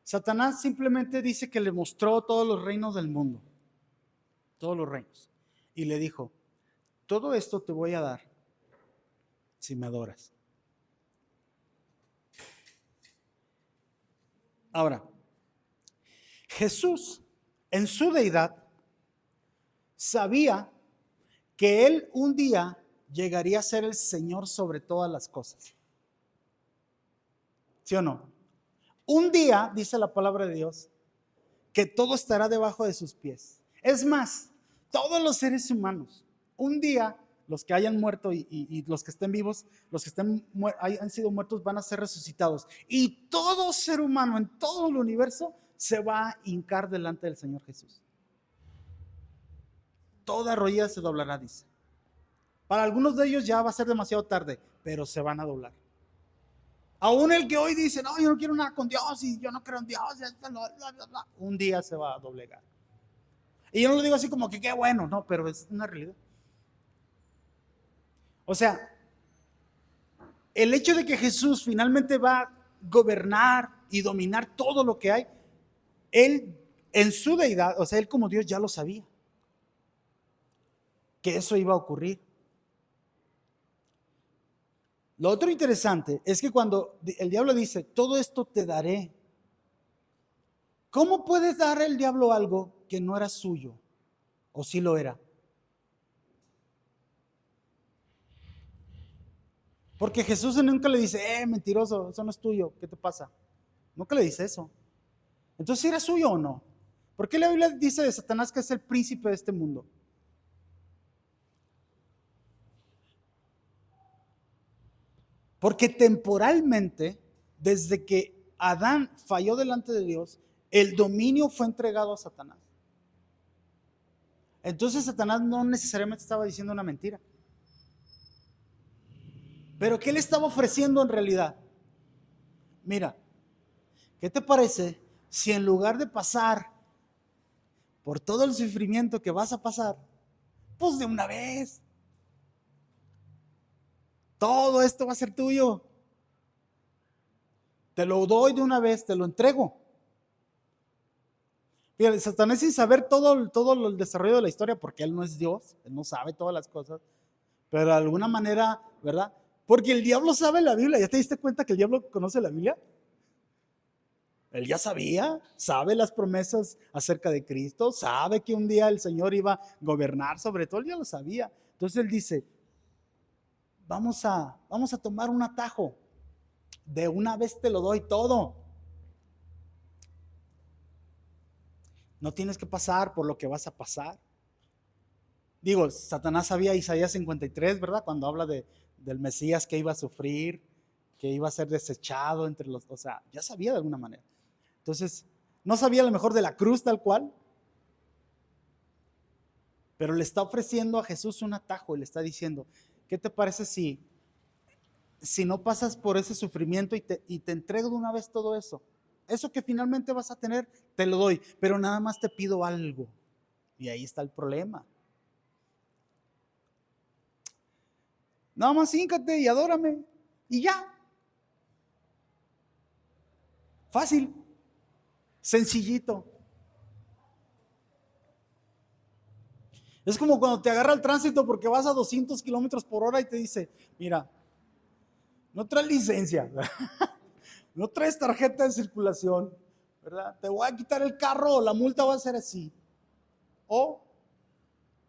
Satanás simplemente dice que le mostró todos los reinos del mundo, todos los reinos, y le dijo, todo esto te voy a dar si me adoras. Ahora, Jesús en su deidad sabía que Él un día llegaría a ser el Señor sobre todas las cosas. ¿Sí o no? Un día, dice la palabra de Dios, que todo estará debajo de sus pies. Es más, todos los seres humanos, un día, los que hayan muerto y los que estén vivos, los que hayan sido muertos van a ser resucitados. Y todo ser humano en todo el universo se va a hincar delante del Señor Jesús. Toda rodilla se doblará, dice. Para algunos de ellos ya va a ser demasiado tarde, pero se van a doblar. Aún el que hoy dice, no, yo no quiero nada con Dios y yo no creo en Dios, un día se va a doblegar. Y yo no lo digo así como que qué bueno, no, pero es una realidad. O sea, el hecho de que Jesús finalmente va a gobernar y dominar todo lo que hay, Él en su deidad, o sea, Él como Dios ya lo sabía, que eso iba a ocurrir. Lo otro interesante es que cuando el diablo dice, todo esto te daré, ¿cómo puede dar el diablo algo que no era suyo? ¿O sí lo era? Porque Jesús nunca le dice, mentiroso, eso no es tuyo, ¿qué te pasa? Nunca le dice eso. Entonces, ¿era suyo o no? ¿Por qué la Biblia dice de Satanás que es el príncipe de este mundo? Porque temporalmente, desde que Adán falló delante de Dios, el dominio fue entregado a Satanás. Entonces Satanás no necesariamente estaba diciendo una mentira. Pero ¿qué le estaba ofreciendo en realidad? Mira, ¿qué te parece si en lugar de pasar por todo el sufrimiento que vas a pasar, pues de una vez, todo esto va a ser tuyo? Te lo doy de una vez, te lo entrego. Fíjate, Satanás, sin saber todo el desarrollo de la historia, porque él no es Dios, él no sabe todas las cosas, pero de alguna manera, ¿verdad? Porque el diablo sabe la Biblia. ¿Ya te diste cuenta que el diablo conoce la Biblia? Él ya sabía, sabe las promesas acerca de Cristo, sabe que un día el Señor iba a gobernar sobre todo, él ya lo sabía. Entonces él dice, vamos a tomar un atajo, de una vez te lo doy todo. No tienes que pasar por lo que vas a pasar. Digo, Satanás sabía Isaías 53, ¿verdad? Cuando habla del Mesías que iba a sufrir, que iba a ser desechado entre los, o sea, ya sabía de alguna manera. Entonces, no sabía a lo mejor de la cruz tal cual, pero le está ofreciendo a Jesús un atajo y le está diciendo, ¿qué te parece si no pasas por ese sufrimiento y te entrego de una vez todo eso? Eso que finalmente vas a tener, te lo doy, pero nada más te pido algo. Y ahí está el problema. Nada más híncate y adórame y ya. Fácil, sencillito. Es como cuando te agarra el tránsito porque vas a 200 kilómetros por hora y te dice, mira, no traes licencia, no traes tarjeta de circulación, ¿verdad? Te voy a quitar el carro o la multa va a ser así. O,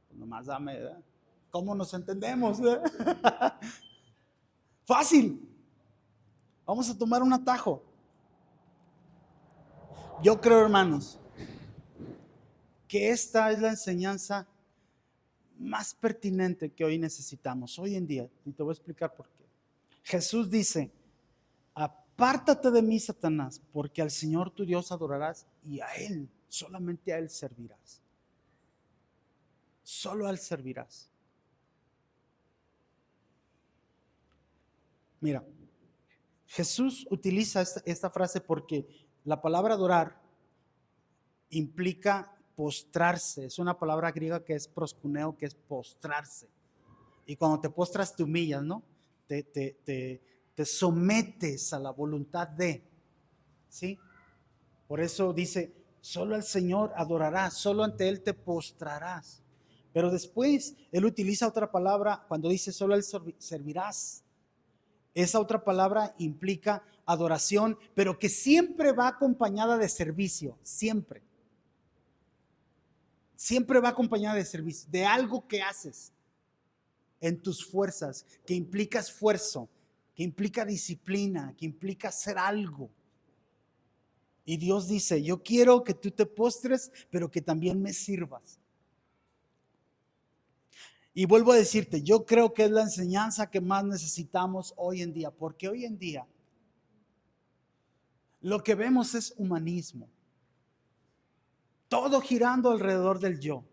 pues nomás dame, ¿verdad? ¿Cómo nos entendemos? Fácil. Vamos a tomar un atajo. Yo creo, hermanos, que esta es la enseñanza más pertinente que hoy necesitamos, hoy en día. Y te voy a explicar por qué. Jesús dice, apártate de mí, Satanás, porque al Señor tu Dios adorarás y a Él, solamente a Él servirás. Solo a Él servirás. Mira, Jesús utiliza esta frase porque la palabra adorar implica postrarse. Es una palabra griega que es proskuneo, que es postrarse. Y cuando te postras te humillas, ¿no? Te sometes a la voluntad de, ¿sí? Por eso dice, solo al Señor adorarás, solo ante Él te postrarás. Pero después Él utiliza otra palabra cuando dice solo a Él servirás. Esa otra palabra implica adoración, pero que siempre va acompañada de servicio, siempre. Siempre va acompañada de servicio, de algo que haces en tus fuerzas, que implica esfuerzo, que implica disciplina, que implica hacer algo. Y Dios dice, yo quiero que tú te postres, pero que también me sirvas. Y vuelvo a decirte, yo creo que es la enseñanza que más necesitamos hoy en día, porque hoy en día lo que vemos es humanismo. Todo girando alrededor del yo.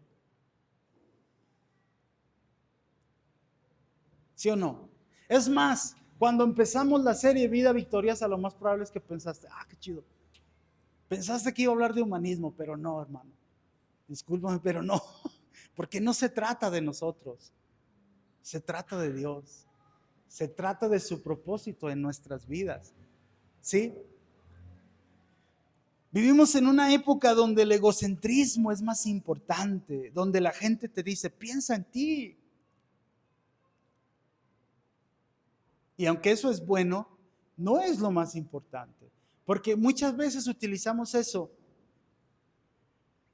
¿Sí o no? Es más, cuando empezamos la serie Vida Victoriosa, lo más probable es que pensaste, qué chido. Pensaste que iba a hablar de humanismo, pero no, hermano. Discúlpame, pero no. Porque no se trata de nosotros. Se trata de Dios. Se trata de su propósito en nuestras vidas. ¿Sí? Vivimos en una época donde el egocentrismo es más importante, donde la gente te dice, piensa en ti. Y aunque eso es bueno, no es lo más importante, porque muchas veces utilizamos eso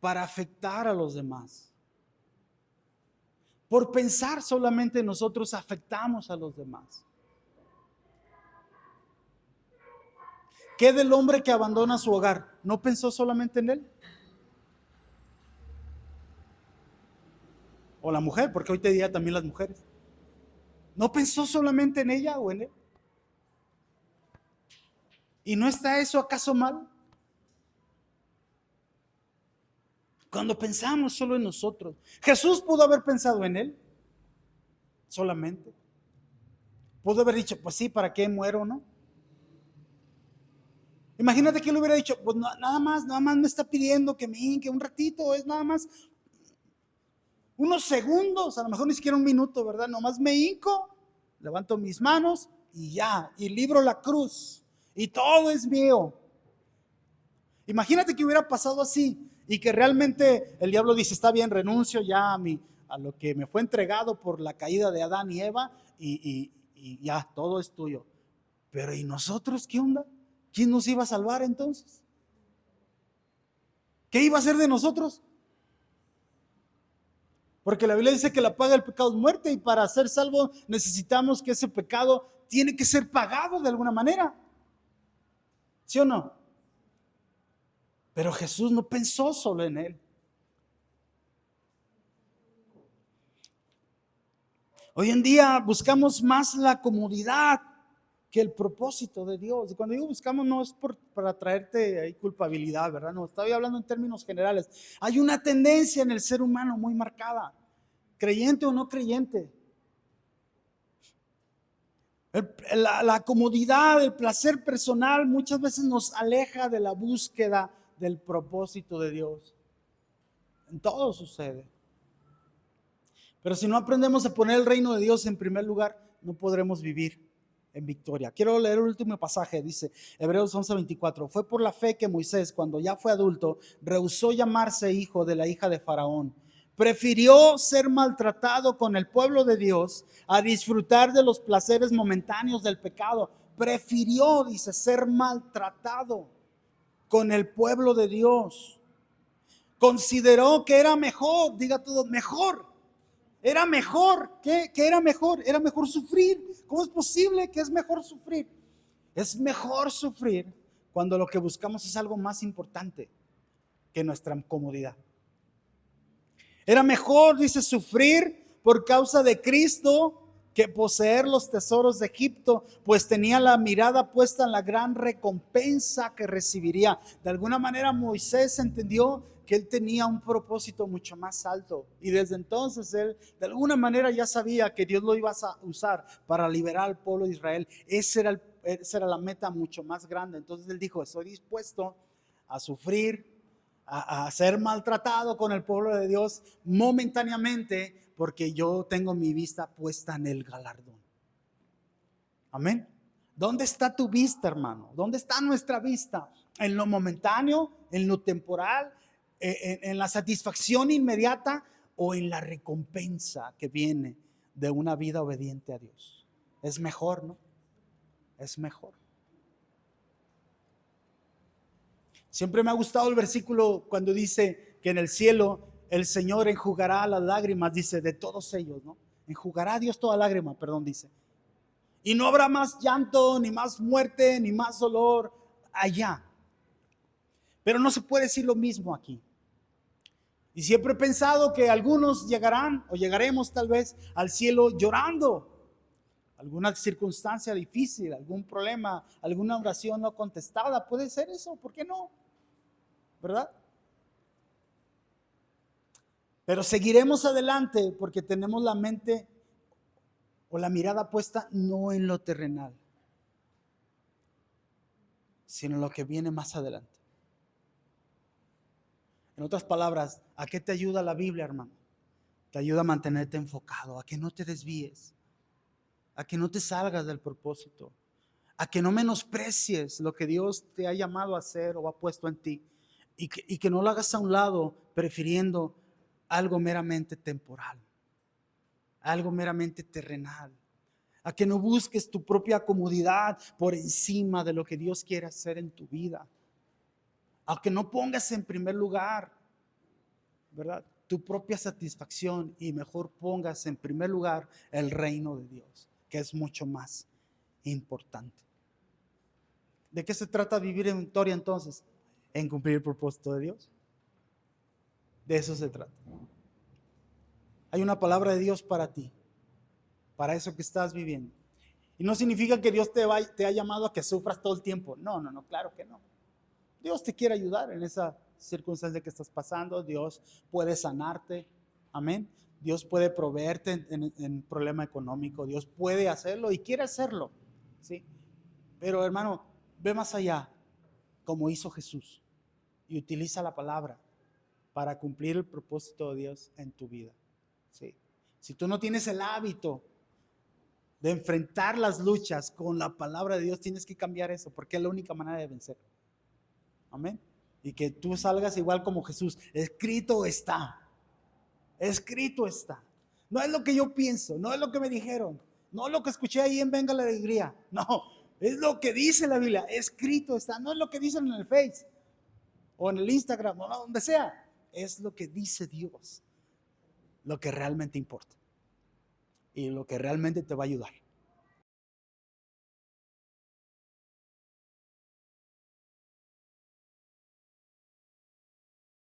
para afectar a los demás. Por pensar solamente en nosotros, afectamos a los demás. ¿Qué del hombre que abandona su hogar? ¿No pensó solamente en él? O la mujer, porque hoy te día también las mujeres. ¿No pensó solamente en ella o en él? ¿Y no está eso acaso mal? Cuando pensamos solo en nosotros. Jesús pudo haber pensado en él solamente. Pudo haber dicho, pues sí, ¿para qué muero, no? Imagínate que él hubiera dicho, pues nada más me está pidiendo que me hinque un ratito, es nada más unos segundos, a lo mejor ni siquiera un minuto, ¿verdad? Nomás me hinco, levanto mis manos y ya, y libro la cruz, y todo es mío. Imagínate que hubiera pasado así, y que realmente el diablo dice, está bien, renuncio ya a lo que me fue entregado por la caída de Adán y Eva, y ya, todo es tuyo. Pero ¿y nosotros qué onda? ¿Quién nos iba a salvar entonces? ¿Qué iba a hacer de nosotros? Porque la Biblia dice que la paga del pecado es muerte, y para ser salvo necesitamos que ese pecado tiene que ser pagado de alguna manera. ¿Sí o no? Pero Jesús no pensó solo en él. Hoy en día buscamos más la comodidad que el propósito de Dios. Y cuando digo buscamos, no es para traerte ahí culpabilidad, ¿verdad? No, estoy hablando en términos generales. Hay una tendencia en el ser humano muy marcada, creyente o no creyente. La comodidad, el placer personal muchas veces nos aleja de la búsqueda del propósito de Dios. En todo sucede. Pero si no aprendemos a poner el reino de Dios en primer lugar, no podremos vivir en victoria. Quiero leer el último pasaje, dice Hebreos 11:24. Fue por la fe que Moisés, cuando ya fue adulto, rehusó llamarse hijo de la hija de Faraón. Prefirió ser maltratado con el pueblo de Dios a disfrutar de los placeres momentáneos del pecado. Prefirió, dice, ser maltratado con el pueblo de Dios. Consideró que era mejor, diga todo, mejor. Era mejor, ¿qué era mejor? Era mejor sufrir. ¿Cómo es posible que es mejor sufrir? Es mejor sufrir cuando lo que buscamos es algo más importante que nuestra comodidad. Era mejor, dice, sufrir por causa de Cristo que poseer los tesoros de Egipto, pues tenía la mirada puesta en la gran recompensa que recibiría. De alguna manera Moisés entendió que él tenía un propósito mucho más alto, y desde entonces él de alguna manera ya sabía que Dios lo iba a usar para liberar al pueblo de Israel. Esa era la meta mucho más grande. Entonces él dijo, estoy dispuesto a sufrir, a ser maltratado con el pueblo de Dios momentáneamente, porque yo tengo mi vista puesta en el galardón. Amén. ¿Dónde está tu vista, hermano? ¿Dónde está nuestra vista? ¿En lo momentáneo? ¿En lo temporal? ¿En la satisfacción inmediata? ¿O en la recompensa que viene de una vida obediente a Dios? Es mejor, ¿no? Es mejor. Siempre me ha gustado el versículo cuando dice que en el cielo el Señor enjugará las lágrimas, dice, de todos ellos, ¿no? Enjugará Dios toda lágrima, perdón, dice. Y no habrá más llanto, ni más muerte, ni más dolor allá. Pero no se puede decir lo mismo aquí. Y siempre he pensado que algunos llegarán o llegaremos tal vez al cielo llorando. Alguna circunstancia difícil, algún problema, alguna oración no contestada. Puede ser eso, ¿por qué no? ¿Verdad? Pero seguiremos adelante porque tenemos la mente o la mirada puesta no en lo terrenal, sino en lo que viene más adelante. En otras palabras, ¿a qué te ayuda la Biblia, hermano? Te ayuda a mantenerte enfocado, a que no te desvíes, a que no te salgas del propósito, a que no menosprecies lo que Dios te ha llamado a hacer o ha puesto en ti, y que no lo hagas a un lado prefiriendo algo meramente temporal, algo meramente terrenal, a que no busques tu propia comodidad por encima de lo que Dios quiere hacer en tu vida, a que no pongas en primer lugar, ¿verdad?, tu propia satisfacción, y mejor pongas en primer lugar el reino de Dios, que es mucho más importante. ¿De qué se trata vivir en victoria entonces? En cumplir el propósito de Dios. De eso se trata. Hay una palabra de Dios para ti, para eso que estás viviendo. Y no significa que Dios te ha llamado a que sufras todo el tiempo. No, claro que no. Dios te quiere ayudar en esa circunstancia que estás pasando. Dios puede sanarte. Amén. Dios puede proveerte en problema económico. Dios puede hacerlo y quiere hacerlo. ¿Sí? Pero hermano, ve más allá, como hizo Jesús, y utiliza la palabra para cumplir el propósito de Dios en tu vida. ¿Sí? Si tú no tienes el hábito de enfrentar las luchas con la palabra de Dios, tienes que cambiar eso, porque es la única manera de vencer. Amén. Y que tú salgas igual como Jesús. Escrito está. Escrito está. No es lo que yo pienso, no es lo que me dijeron, no es lo que escuché ahí en Venga la Alegría. No, es lo que dice la Biblia. Escrito está. No es lo que dicen en el Face o en el Instagram o donde sea. Es lo que dice Dios, lo que realmente importa y lo que realmente te va a ayudar.